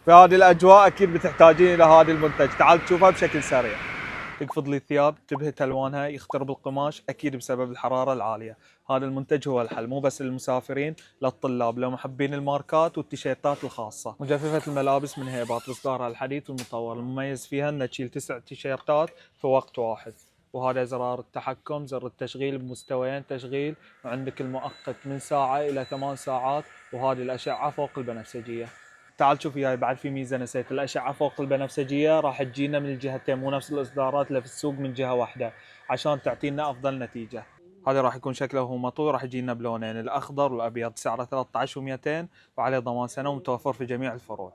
في هذه الاجواء اكيد بتحتاجين الى هذا المنتج، تعال تشوفها بشكل سريع. تقفض لي الثياب، تبهت الوانها، يخترب القماش، اكيد بسبب الحراره العاليه. هذا المنتج هو الحل، مو بس للمسافرين، للطلاب، لمحبين الماركات والتيشيرتات الخاصه. مجففه الملابس من هيبات باصدارها الحديث والمطور، المميز فيها انها تشيل 9 تيشيرتات في وقت واحد. وهذا زرار التحكم، زر التشغيل بمستويين تشغيل، وعندك المؤقت من ساعه الى 8 ساعات، وهذه الاشعه فوق البنفسجيه. تعال شوف وياي، بعد في ميزه نسيت، الاشعه فوق البنفسجيه راح تجينا من الجهتين، مو نفس الاصدارات اللي في السوق من جهه واحده، عشان تعطينا افضل نتيجه. هذا راح يكون شكله هو مطوي، راح يجينا بلونين، الاخضر والابيض، سعره 13 و200 وعليه ضمان سنه، ومتوفر في جميع الفروع.